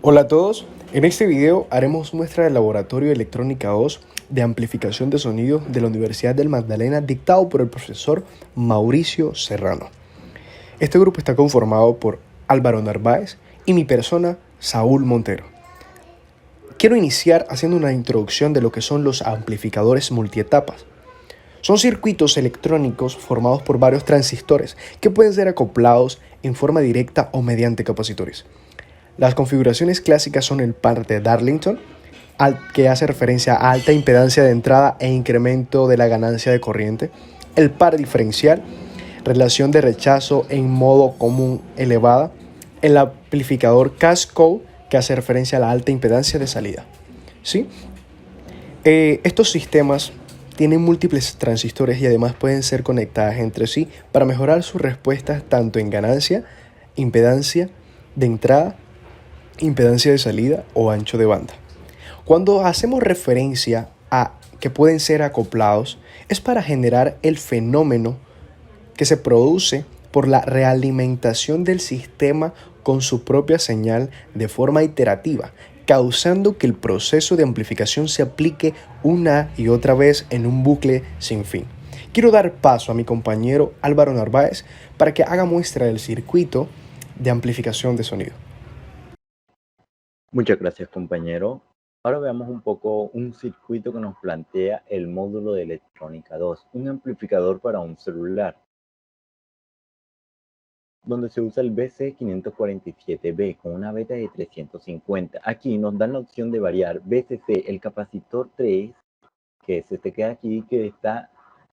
Hola a todos, en este video haremos muestra del Laboratorio de Electrónica 2 de Amplificación de Sonido de la Universidad del Magdalena dictado por el profesor Mauricio Serrano. Este grupo está conformado por Álvaro Narváez y mi persona, Saúl Montero. Quiero iniciar haciendo una introducción de lo que son los amplificadores multietapas. Son circuitos electrónicos formados por varios transistores que pueden ser acoplados en forma directa o mediante capacitores. Las configuraciones clásicas son el par de Darlington, que hace referencia a alta impedancia de entrada e incremento de la ganancia de corriente, el par diferencial, relación de rechazo en modo común elevada, el amplificador Cascode, que hace referencia a la alta impedancia de salida. ¿Sí? Estos sistemas tienen múltiples transistores y además pueden ser conectadas entre sí para mejorar sus respuestas tanto en ganancia, impedancia de entrada, impedancia de salida o ancho de banda. Cuando hacemos referencia a que pueden ser acoplados, es para generar el fenómeno que se produce por la realimentación del sistema con su propia señal de forma iterativa, causando que el proceso de amplificación se aplique una y otra vez en un bucle sin fin. Quiero dar paso a mi compañero Álvaro Narváez para que haga muestra del circuito de amplificación de sonido. Muchas gracias, compañero. Ahora veamos un poco un circuito que nos plantea el módulo de electrónica 2, un amplificador para un celular, donde se usa el BC547B con una beta de 350. Aquí nos dan la opción de variar BCC, el capacitor 3, que es este que aquí, que está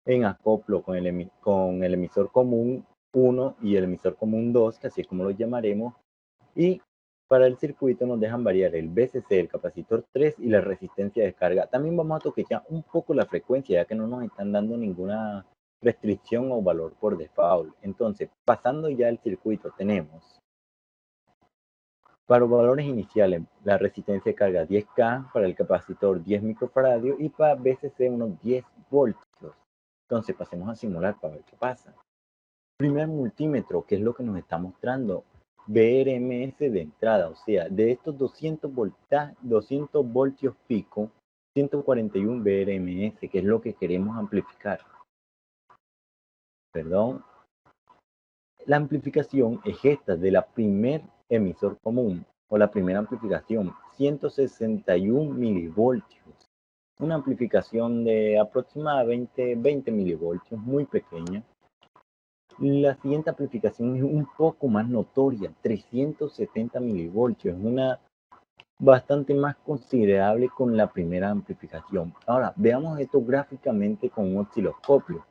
en acoplo con el emisor común 1 y el emisor común 2, que así es como lo llamaremos, y para el circuito nos dejan variar el BCC, el capacitor 3 y la resistencia de descarga. También vamos a toquetear un poco la frecuencia, ya que no nos están dando ninguna restricción o valor por default. Entonces, pasando ya el circuito, tenemos para los valores iniciales la resistencia de carga 10K, para el capacitor 10 microfaradios y para BCC unos 10 voltios. Entonces, pasemos a simular para ver qué pasa. Primer multímetro, que es lo que nos está mostrando, BRMS de entrada, o sea, de estos 200 voltios pico, 141 BRMS, que es lo que queremos amplificar. Perdón. La amplificación es esta de la primer emisor común, o la primera amplificación, 161 milivoltios. Una amplificación de aproximadamente 20 milivoltios, muy pequeña. La siguiente amplificación es un poco más notoria, 370 milivoltios, es una bastante más considerable con la primera amplificación. Ahora, veamos esto gráficamente con un osciloscopio,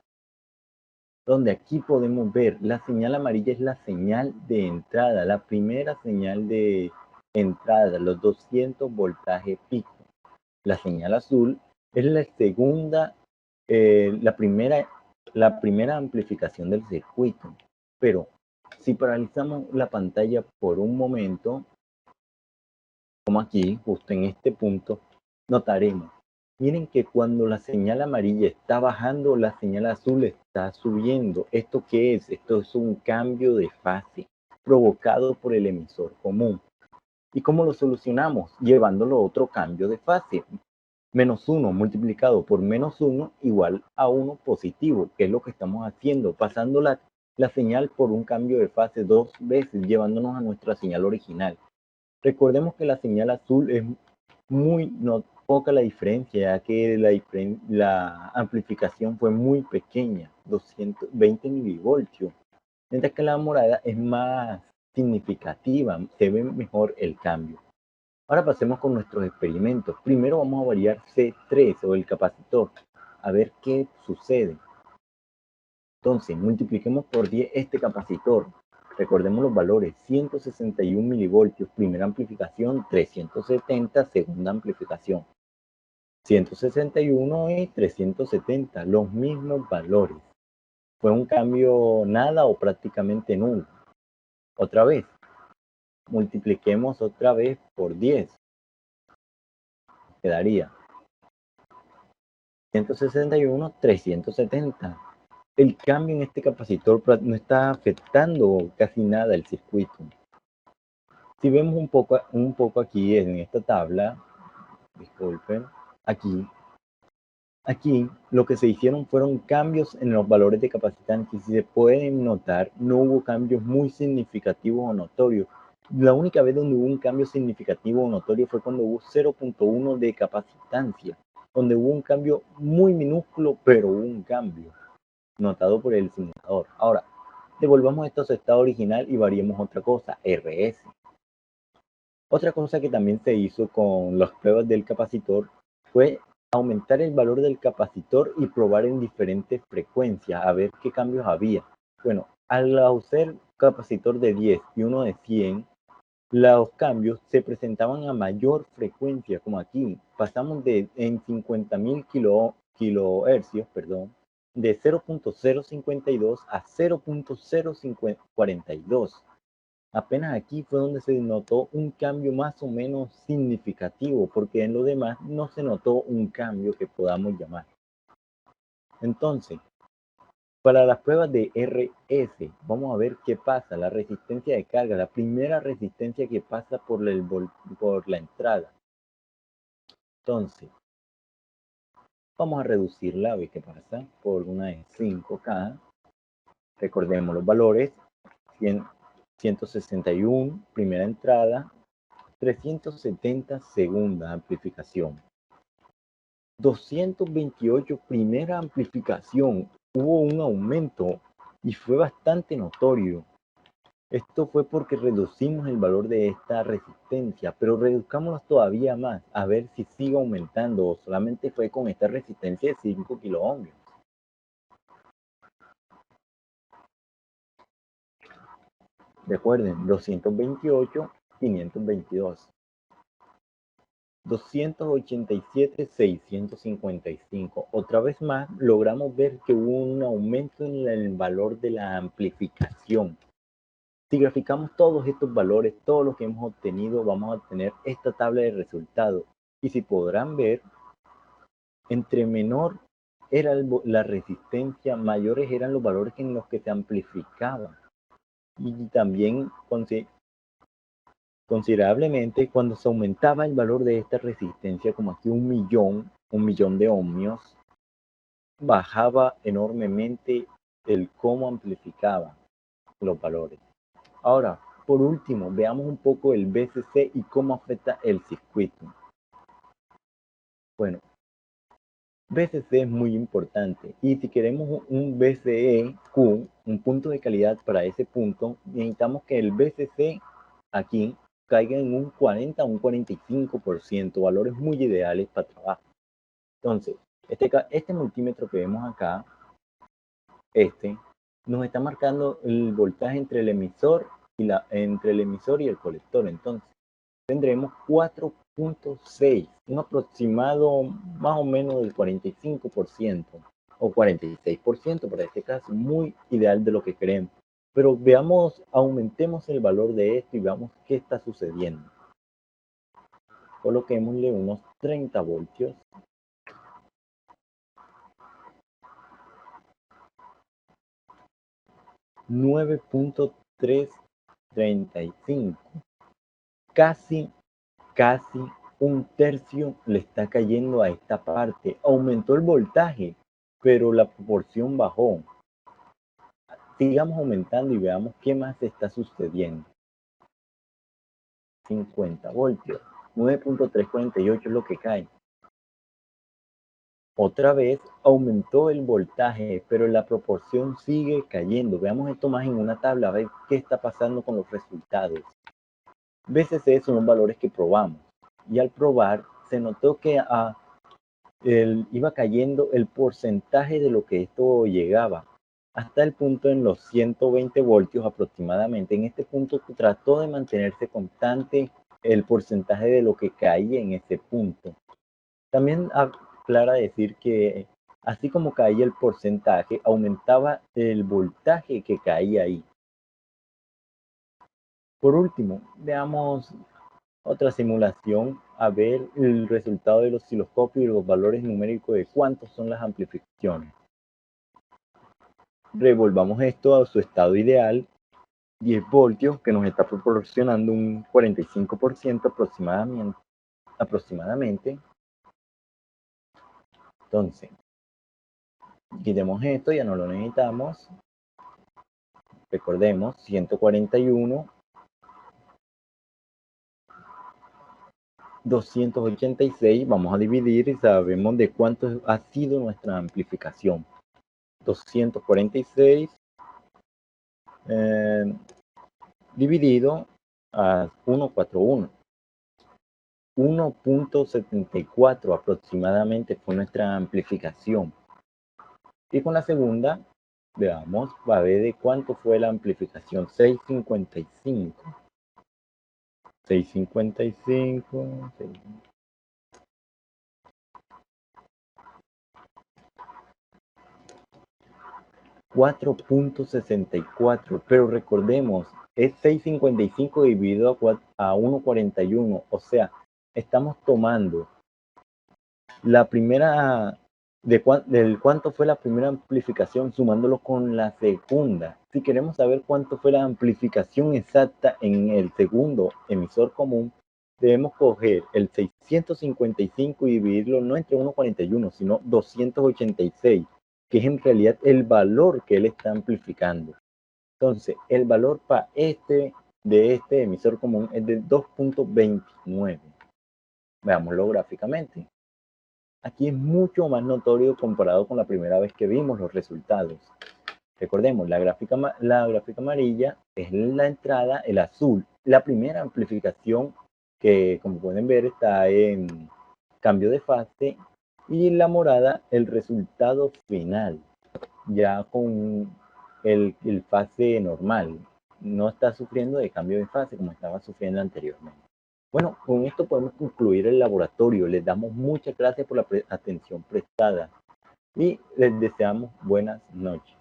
donde aquí podemos ver la señal amarilla es la señal de entrada, la primera señal de entrada, los 200 voltaje pico. La señal azul es la segunda, la primera amplificación del circuito. Pero si paralizamos la pantalla por un momento, como aquí, justo en este punto, notaremos, miren que cuando la señal amarilla está bajando, la señal azul está subiendo. ¿Esto qué es? Esto es un cambio de fase provocado por el emisor común. ¿Y cómo lo solucionamos? Llevándolo a otro cambio de fase. Menos 1 multiplicado por menos 1 igual a 1 positivo, que es lo que estamos haciendo, pasando la señal por un cambio de fase 2 veces, llevándonos a nuestra señal original. Recordemos que la señal azul es poca la diferencia, ya que la amplificación fue muy pequeña, 220 milivoltios, mientras que la morada es más significativa, se ve mejor el cambio. Ahora pasemos con nuestros experimentos. Primero vamos a variar C3 o el capacitor, a ver qué sucede. Entonces, multipliquemos por 10 este capacitor. Recordemos los valores, 161 milivoltios, primera amplificación, 370, segunda amplificación. 161 y 370, los mismos valores. Fue un cambio nada o prácticamente nulo. Otra vez, multipliquemos otra vez por 10. Quedaría 161, 370. El cambio en este capacitor no está afectando casi nada el circuito. Si vemos un poco aquí en esta tabla, disculpen, aquí lo que se hicieron fueron cambios en los valores de capacitantes. Si se pueden notar, no hubo cambios muy significativos o notorios. La única vez donde hubo un cambio significativo o notorio fue cuando hubo 0.1 de capacitancia, donde hubo un cambio muy minúsculo, pero hubo un cambio notado por el simulador. Ahora, devolvamos esto a su estado original y variemos otra cosa, RS. Otra cosa que también se hizo con las pruebas del capacitor fue aumentar el valor del capacitor y probar en diferentes frecuencias a ver qué cambios había. Bueno, al usar capacitor de 10 y uno de 100, los cambios se presentaban a mayor frecuencia, como aquí. Pasamos en 50.000 kilohercios, de 0.052 a 0.042. Apenas aquí fue donde se notó un cambio más o menos significativo, porque en lo demás no se notó un cambio que podamos llamar. Entonces, para las pruebas de RS, vamos a ver qué pasa. La resistencia de carga, la primera resistencia que pasa por la entrada. Entonces, vamos a reducirla, a ver qué pasa, por una de 5K. Recordemos los valores, 161, primera entrada, 370 segunda amplificación, 228 primera amplificación. Hubo un aumento y fue bastante notorio. Esto fue porque reducimos el valor de esta resistencia, pero reduzcámoslo todavía más, a ver si sigue aumentando o solamente fue con esta resistencia de 5 kiloohmios. Recuerden, 228, 522. 287, 655. Otra vez más, logramos ver que hubo un aumento en el valor de la amplificación. Si graficamos todos estos valores, todo lo que hemos obtenido, vamos a tener esta tabla de resultados. Y si podrán ver, entre menor era la resistencia, mayores eran los valores en los que se amplificaba. Y también considerablemente cuando se aumentaba el valor de esta resistencia, como aquí 1.000.000 de ohmios, bajaba enormemente el cómo amplificaba los valores. Ahora, por último, veamos un poco el VCC y cómo afecta el circuito. Bueno, VCC es muy importante y si queremos un VCEQ, un punto de calidad para ese punto, necesitamos que el VCC aquí caiga en un 40 a un 45%, valores muy ideales para trabajo. Entonces, este multímetro que vemos acá, nos está marcando el voltaje entre el emisor y el colector. Entonces, tendremos 4.6, un aproximado más o menos del 45% o 46% para este caso, muy ideal de lo que queremos. Pero veamos, aumentemos el valor de esto y veamos qué está sucediendo. Coloquémosle unos 30 voltios. $9.335. Casi un tercio le está cayendo a esta parte. Aumentó el voltaje, pero la proporción bajó. Sigamos aumentando y veamos qué más está sucediendo. 50 voltios. 9.348 es lo que cae. Otra vez aumentó el voltaje, pero la proporción sigue cayendo. Veamos esto más en una tabla, a ver qué está pasando con los resultados. VCC son los valores que probamos. Y al probar, se notó que iba cayendo el porcentaje de lo que esto llegaba. Hasta el punto en los 120 voltios aproximadamente. En este punto trató de mantenerse constante el porcentaje de lo que caía en ese punto. También aclara decir que así como caía el porcentaje, aumentaba el voltaje que caía ahí. Por último, veamos otra simulación a ver el resultado del osciloscopio y los valores numéricos de cuántos son las amplificaciones. Revolvamos esto a su estado ideal 10 voltios que nos está proporcionando un 45% aproximadamente. Entonces, quitemos esto, ya no lo necesitamos. Recordemos, 141, 286, vamos a dividir y sabemos de cuánto ha sido nuestra amplificación. 246 dividido a 141. 1.74 aproximadamente fue nuestra amplificación. Y con la segunda, veamos, va a ver de cuánto fue la amplificación. 655. 655. 4.64, pero recordemos, es 655 dividido a 1.41, o sea, estamos tomando la primera, del cuánto fue la primera amplificación, sumándolo con la segunda. Si queremos saber cuánto fue la amplificación exacta en el segundo emisor común, debemos coger el 655 y dividirlo no entre 1.41, sino 286, que es en realidad el valor que él está amplificando. Entonces, el valor para de este emisor común es de 2.29. Veámoslo gráficamente. Aquí es mucho más notorio comparado con la primera vez que vimos los resultados. Recordemos, la gráfica amarilla es la entrada, el azul, la primera amplificación que, como pueden ver, está en cambio de fase, y la morada, el resultado final, ya con el fase normal. No está sufriendo de cambio de fase como estaba sufriendo anteriormente. Bueno, con esto podemos concluir el laboratorio. Les damos muchas gracias por la atención prestada y les deseamos buenas noches.